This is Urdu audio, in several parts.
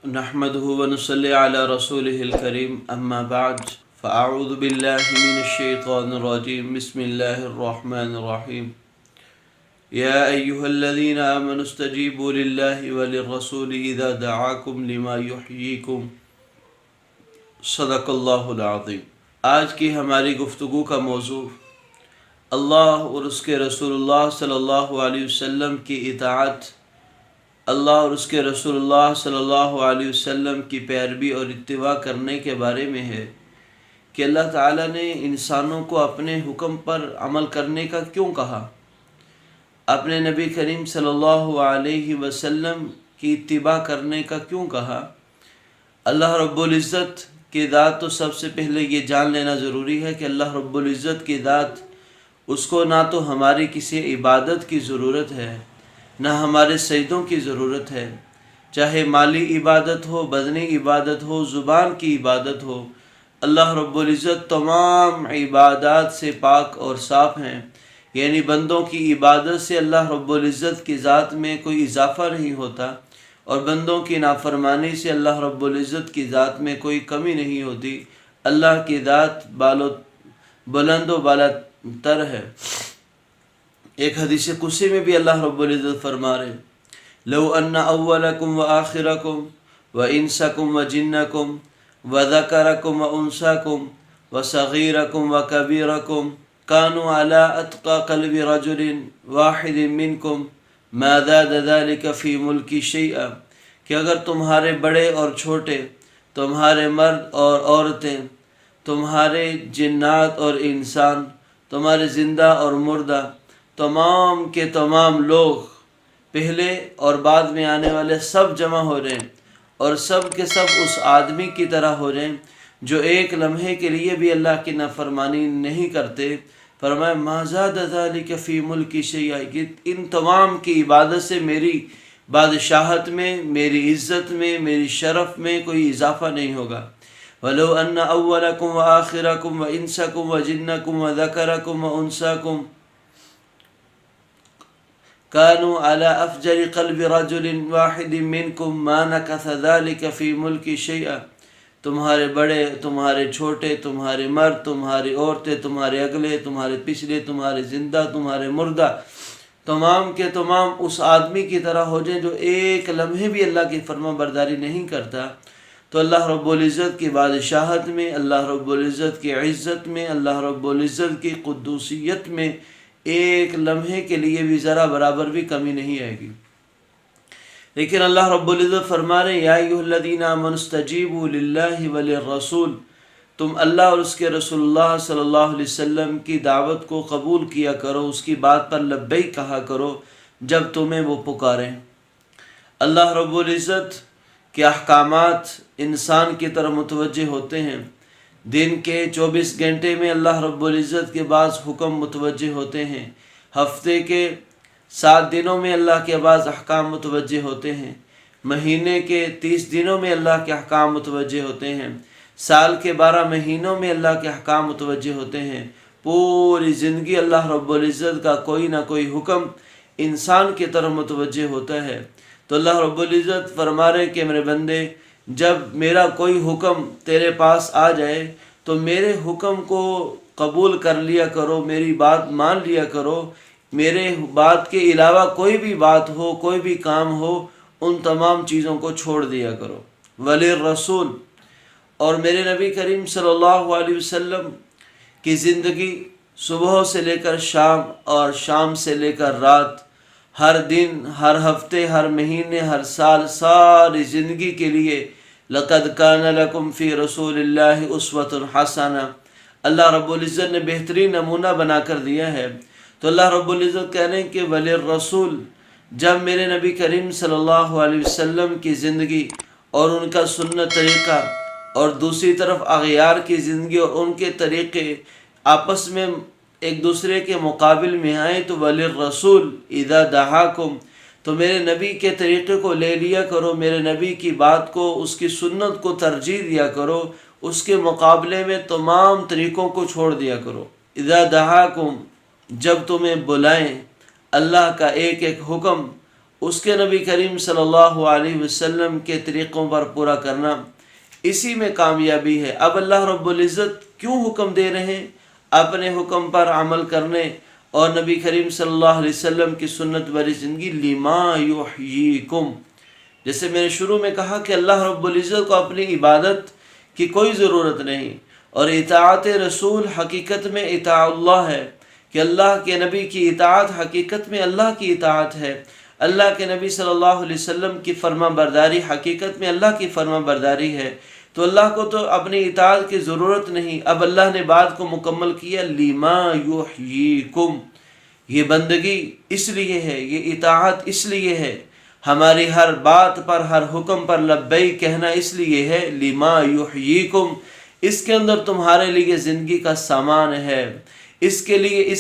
نحمده ونصلي على رسوله الكريم أما بعد فأعوذ بالله من الشيطان الرجيم بسم الله الرحمن الرحيم يا أيها الذين آمنوا استجيبوا لله وللرسول إذا دعاكم لما يحييكم صدق اللہ العظیم۔ آج کی ہماری گفتگو کا موضوع اللہ اور اس کے رسول اللہ صلی اللہ علیہ وسلم کی اطاعت، اللہ اور اس کے رسول اللہ صلی اللہ علیہ وسلم کی پیروی اور اتباع کرنے کے بارے میں ہے کہ اللہ تعالیٰ نے انسانوں کو اپنے حکم پر عمل کرنے کا کیوں کہا، اپنے نبی کریم صلی اللہ علیہ وسلم کی اتباع کرنے کا کیوں کہا۔ اللہ رب العزت کی ذات تو سب سے پہلے یہ جان لینا ضروری ہے کہ اللہ رب العزت کی ذات، اس کو نہ تو ہماری کسی عبادت کی ضرورت ہے نہ ہمارے سجدوں کی ضرورت ہے، چاہے مالی عبادت ہو، بدنی عبادت ہو، زبان کی عبادت ہو، اللہ رب العزت تمام عبادات سے پاک اور صاف ہیں، یعنی بندوں کی عبادت سے اللہ رب العزت کی ذات میں کوئی اضافہ نہیں ہوتا، اور بندوں کی نافرمانی سے اللہ رب العزت کی ذات میں کوئی کمی نہیں ہوتی۔ اللہ کی ذات بلند و بالا تر ہے۔ ایک حدیث قدسی میں بھی اللہ رب العزت فرما رہے لو ان اولکم وآخرکم وانسکم وجنکم وذکرکم وانساکم وصغیرکم وکبیرکم كانوا على اتقى قلب رجل واحد منکم ما زاد ذلك في ملکی شیئا، کہ اگر تمہارے بڑے اور چھوٹے، تمہارے مرد اور عورتیں، تمہارے جنات اور انسان، تمہارے زندہ اور مردہ، تمام کے تمام لوگ، پہلے اور بعد میں آنے والے سب جمع ہو رہے ہیں، اور سب کے سب اس آدمی کی طرح ہو رہے ہیں جو ایک لمحے کے لیے بھی اللہ کی نافرمانی نہیں کرتے، فرمایا ما زاد ذلك فی ملکی شیئا، کہ ان تمام کی عبادت سے میری بادشاہت میں، میری عزت میں، میری شرف میں کوئی اضافہ نہیں ہوگا۔ وَلَوْ أَنَّ أَوَّلَكُمْ وَآخِرَكُمْ وَإِنسَكُمْ وَجِنَّكُمْ وَذَكَرَكُمْ وَأُنْسَاكُمْ كانوا على افجر قلب رجل واحد منكم ما نكث ذلك في ملك شيئا، تمہارے بڑے، تمہارے چھوٹے، تمہارے مرد، تمہاری عورتیں، تمہارے اگلے، تمہارے پچھلے، تمہارے زندہ، تمہارے مردہ، تمام کے تمام اس آدمی کی طرح ہو جائیں جو ایک لمحے بھی اللہ کی فرما برداری نہیں کرتا، تو اللہ رب العزت کی بادشاہت میں، اللہ رب العزت کی عزت میں، اللہ رب العزت کی قدوسیت میں ایک لمحے کے لیے بھی ذرا برابر بھی کمی نہیں آئے گی۔ لیکن اللہ رب العزت فرما رہے یا ایھا الذین آمنوا استجیبوا للہ وللرسول، تم اللہ اور اس کے رسول اللہ صلی اللہ علیہ وسلم کی دعوت کو قبول کیا کرو، اس کی بات پر لبیک کہا کرو جب تمہیں وہ پکاریں۔ اللہ رب العزت کے احکامات انسان کی طرف متوجہ ہوتے ہیں، دن کے 24 گھنٹے میں اللہ رب العزت کے بعض حکم متوجہ ہوتے ہیں، ہفتے کے 7 دنوں میں اللہ کے بعض احکام متوجہ ہوتے ہیں، مہینے کے 30 دنوں میں اللہ کے احکام متوجہ ہوتے ہیں، سال کے 12 مہینوں میں اللہ کے احکام متوجہ ہوتے ہیں، پوری زندگی اللہ رب العزت کا کوئی نہ کوئی حکم انسان کی طرف متوجہ ہوتا ہے۔ تو اللہ رب العزت فرما رہے کہ میرے بندے، جب میرا کوئی حکم تیرے پاس آ جائے تو میرے حکم کو قبول کر لیا کرو، میری بات مان لیا کرو، میرے بات کے علاوہ کوئی بھی بات ہو، کوئی بھی کام ہو، ان تمام چیزوں کو چھوڑ دیا کرو۔ وللرسول، اور میرے نبی کریم صلی اللہ علیہ وسلم کی زندگی صبح سے لے کر شام اور شام سے لے کر رات، ہر دن، ہر ہفتے، ہر مہینے، ہر سال، ساری زندگی کے لیے لقد کان لکم فی رسول اللہ اسوۃ حسنہ، اللہ رب العزت نے بہترین نمونہ بنا کر دیا ہے۔ تو اللہ رب العزت کہہ رہے ہیں کہ وللرسول، جب میرے نبی کریم صلی اللہ علیہ وسلم کی زندگی اور ان کا سنت طریقہ، اور دوسری طرف اغیار کی زندگی اور ان کے طریقے آپس میں ایک دوسرے کے مقابل میں آئیں، تو وللرسول اذا دعاکم، تو میرے نبی کے طریقے کو لے لیا کرو، میرے نبی کی بات کو، اس کی سنت کو ترجیح دیا کرو، اس کے مقابلے میں تمام طریقوں کو چھوڑ دیا کرو۔ اذا دعاکم، جب تمہیں بلائیں، اللہ کا ایک ایک حکم اس کے نبی کریم صلی اللہ علیہ وسلم کے طریقوں پر پورا کرنا، اسی میں کامیابی ہے۔ اب اللہ رب العزت کیوں حکم دے رہے ہیں اپنے حکم پر عمل کرنے اور نبی کریم صلی اللہ علیہ وسلم کی سنت والی زندگی؟ لما یحییکم، جیسے میں نے شروع میں کہا کہ اللہ رب العزت کو اپنی عبادت کی کوئی ضرورت نہیں، اور اطاعت رسول حقیقت میں اطاعت اللہ ہے، کہ اللہ کے نبی کی اطاعت حقیقت میں اللہ کی اطاعت ہے، اللہ کے نبی صلی اللہ علیہ وسلم کی فرما برداری حقیقت میں اللہ کی فرما برداری ہے۔ تو اللہ کو تو اپنی اطاعت کی ضرورت نہیں۔ اب اللہ نے بات کو مکمل کیا، لما یحییکم، یہ بندگی اس لیے ہے، یہ اطاعت اس لیے ہے، ہماری ہر بات پر ہر حکم پر لبیک کہنا اس لیے ہے، لما یحییکم، اس کے اندر تمہارے لیے زندگی کا سامان ہے، اس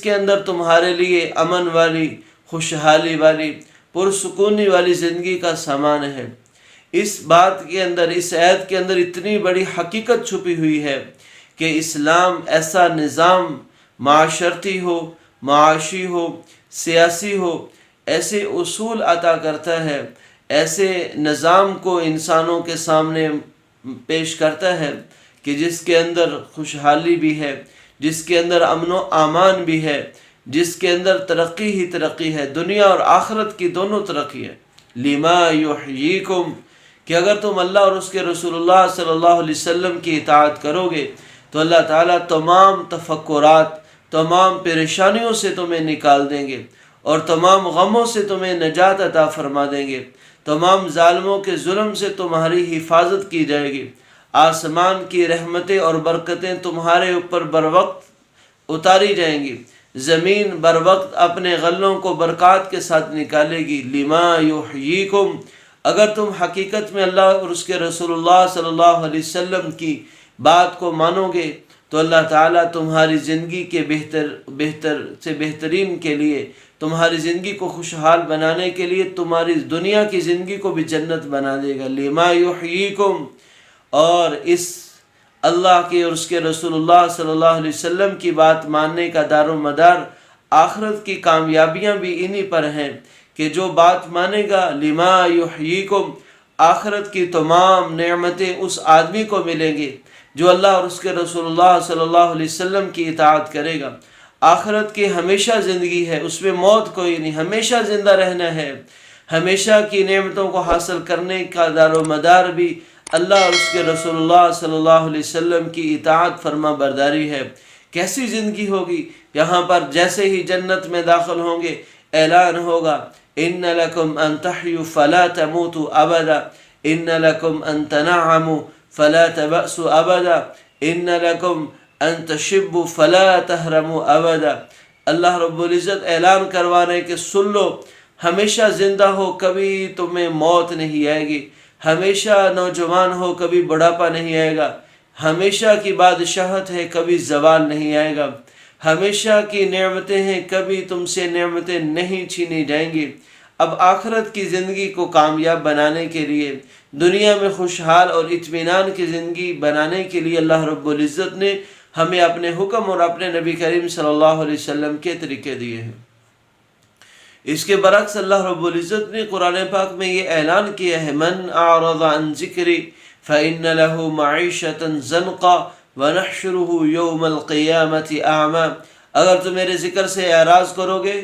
کے اندر تمہارے لیے امن والی، خوشحالی والی، پرسکونی والی زندگی کا سامان ہے۔ اس بات کے اندر، اس آیت کے اندر اتنی بڑی حقیقت چھپی ہوئی ہے کہ اسلام ایسا نظام معاشرتی ہو، معاشی ہو، سیاسی ہو، ایسے اصول عطا کرتا ہے، ایسے نظام کو انسانوں کے سامنے پیش کرتا ہے کہ جس کے اندر خوشحالی بھی ہے، جس کے اندر امن و امان بھی ہے، جس کے اندر ترقی ہی ترقی ہے، دنیا اور آخرت کی دونوں ترقی ہے۔ لما یحییکم، کہ اگر تم اللہ اور اس کے رسول اللہ صلی اللہ علیہ وسلم کی اطاعت کرو گے تو اللہ تعالیٰ تمام تفکرات، تمام پریشانیوں سے تمہیں نکال دیں گے، اور تمام غموں سے تمہیں نجات عطا فرما دیں گے، تمام ظالموں کے ظلم سے تمہاری حفاظت کی جائے گی، آسمان کی رحمتیں اور برکتیں تمہارے اوپر بروقت اتاری جائیں گی، زمین بروقت اپنے غلوں کو برکات کے ساتھ نکالے گی۔ لما یحییکم، اگر تم حقیقت میں اللہ اور اس کے رسول اللہ صلی اللہ علیہ وسلم کی بات کو مانو گے تو اللہ تعالیٰ تمہاری زندگی کے بہتر سے بہترین کے لیے، تمہاری زندگی کو خوشحال بنانے کے لیے، تمہاری دنیا کی زندگی کو بھی جنت بنا دے گا۔ لما یحییکم، اور اس اللہ کے اور اس کے رسول اللہ صلی اللہ علیہ وسلم کی بات ماننے کا دار و مدار آخرت کی کامیابیاں بھی انہی پر ہیں کہ جو بات مانے گا، لما یحییکم، آخرت کی تمام نعمتیں اس آدمی کو ملیں گی جو اللہ اور اس کے رسول اللہ صلی اللہ علیہ وسلم کی اطاعت کرے گا۔ آخرت کی ہمیشہ زندگی ہے، اس میں موت کوئی نہیں، ہمیشہ زندہ رہنا ہے، ہمیشہ کی نعمتوں کو حاصل کرنے کا دار و مدار بھی اللہ اور اس کے رسول اللہ صلی اللہ علیہ وسلم کی اطاعت فرما برداری ہے۔ کیسی زندگی ہوگی؟ یہاں پر جیسے ہی جنت میں داخل ہوں گے اعلان ہوگا، ان لکم ان تحیوا فلا تموتوا ابدا، ان لکم ان تنعموا فلا تبأسوا ابدا، ان لکم ان تشبوا فلا تحرموا ابدا۔ اللہ رب العزت اعلان کروانے کہ سن لو، ہمیشہ زندہ ہو، کبھی تمہیں موت نہیں آئے گی، ہمیشہ نوجوان ہو، کبھی بڑھاپا نہیں آئے گا، ہمیشہ کی بادشاہت ہے، کبھی زوال نہیں آئے گا، ہمیشہ کی نعمتیں ہیں، کبھی تم سے نعمتیں نہیں چھینی جائیں گی۔ اب آخرت کی زندگی کو کامیاب بنانے کے لیے، دنیا میں خوشحال اور اطمینان کی زندگی بنانے کے لیے اللہ رب العزت نے ہمیں اپنے حکم اور اپنے نبی کریم صلی اللہ علیہ وسلم کے طریقے دیے ہیں۔ اس کے برعکس اللہ رب العزت نے قرآن پاک میں یہ اعلان کیا ہے، من اعرض عن ذکری فإن له معیشة ضنقا ونحشره یوم القیامت اعما۔ اگر تم میرے ذکر سے اعراض کرو گے،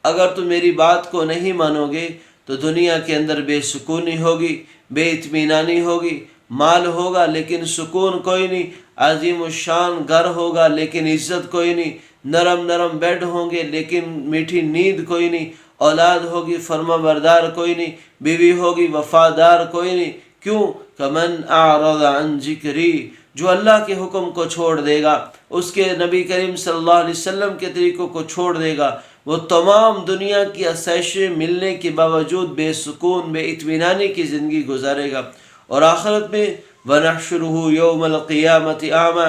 اگر تم میری بات کو نہیں مانو گے تو دنیا کے اندر بے سکونی ہوگی، بے اطمینانی ہوگی، مال ہوگا لیکن سکون کوئی نہیں، عظیم الشان گھر ہوگا لیکن عزت کوئی نہیں، نرم نرم بیڈ ہوں گے لیکن میٹھی نیند کوئی نہیں، اولاد ہوگی فرما بردار کوئی نہیں، بیوی ہوگی وفادار کوئی نہیں۔ کیوں؟ کمن اعرض عن ذکری، جو اللہ کے حکم کو چھوڑ دے گا، اس کے نبی کریم صلی اللہ علیہ وسلم کے طریقوں کو چھوڑ دے گا، وہ تمام دنیا کی آسائشیں ملنے کے باوجود بے سکون، بے اطمینانی کی زندگی گزارے گا، اور آخرت میں وَنَحْشُرُهُ يَوْمَ الْقِيَامَةِ أَعْمَى،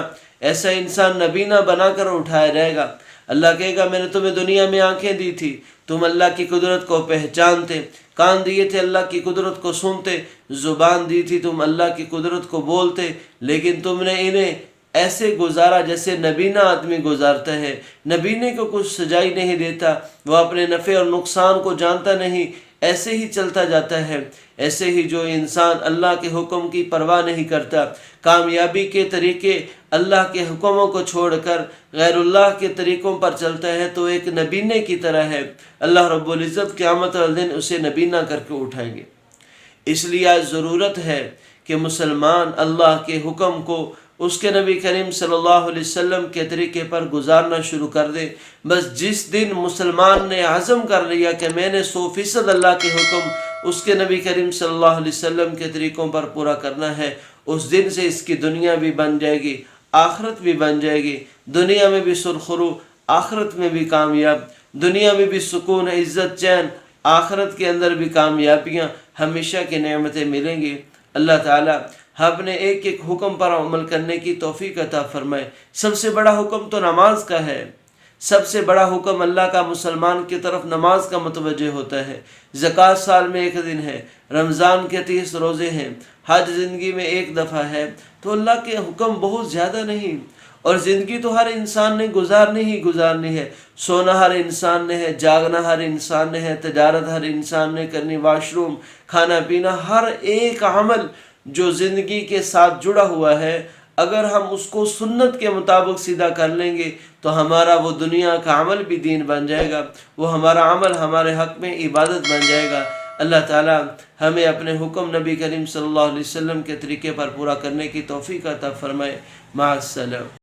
ایسا انسان نبینا بنا کر اٹھایا جائے گا۔ اللہ کہے گا میں نے تمہیں دنیا میں آنکھیں دی تھی، تم اللہ کی قدرت کو پہچانتے، کان دیے تھے اللہ کی قدرت کو سنتے، زبان دی تھی تم اللہ کی قدرت کو بولتے، لیکن تم نے انہیں ایسے گزارا جیسے نبینا آدمی گزارتا ہے۔ نبینے کو کچھ سجائی نہیں دیتا، وہ اپنے نفع اور نقصان کو جانتا نہیں، ایسے ہی چلتا جاتا ہے، ایسے ہی جو انسان اللہ کے حکم کی پرواہ نہیں کرتا، کامیابی کے طریقے اللہ کے حکموں کو چھوڑ کر غیر اللہ کے طریقوں پر چلتا ہے، تو ایک نبینے کی طرح ہے، اللہ رب العزت قیامت والے دن اسے نبینہ کر کے اٹھائیں گے۔ اس لیے آج ضرورت ہے کہ مسلمان اللہ کے حکم کو اس کے نبی کریم صلی اللہ علیہ وسلم کے طریقے پر گزارنا شروع کر دے۔ بس جس دن مسلمان نے عزم کر لیا کہ میں نے 100% اللہ کے حکم اس کے نبی کریم صلی اللہ علیہ وسلم کے طریقوں پر پورا کرنا ہے، اس دن سے اس کی دنیا بھی بن جائے گی، آخرت بھی بن جائے گی، دنیا میں بھی سرخرو، آخرت میں بھی کامیاب، دنیا میں بھی سکون، عزت، چین، آخرت کے اندر بھی کامیابیاں، ہمیشہ کی نعمتیں ملیں گی۔ اللہ تعالیٰ اپنے ایک ایک حکم پر عمل کرنے کی توفیق عطا فرمائے۔ سب سے بڑا حکم تو نماز کا ہے، سب سے بڑا حکم اللہ کا مسلمان کی طرف نماز کا متوجہ ہوتا ہے۔ زکوٰۃ سال میں ایک دن ہے، رمضان کے 30 روزے ہیں، حج زندگی میں ایک دفعہ ہے، تو اللہ کے حکم بہت زیادہ نہیں، اور زندگی تو ہر انسان نے گزارنی ہے۔ سونا ہر انسان نے ہے، جاگنا ہر انسان نے ہے، تجارت ہر انسان نے کرنی، واش روم، کھانا پینا، ہر ایک عمل جو زندگی کے ساتھ جڑا ہوا ہے، اگر ہم اس کو سنت کے مطابق سیدھا کر لیں گے تو ہمارا وہ دنیا کا عمل بھی دین بن جائے گا، وہ ہمارا عمل ہمارے حق میں عبادت بن جائے گا۔ اللہ تعالیٰ ہمیں اپنے حکم نبی کریم صلی اللہ علیہ وسلم کے طریقے پر پورا کرنے کی توفیق عطا فرمائے۔ مع السلام۔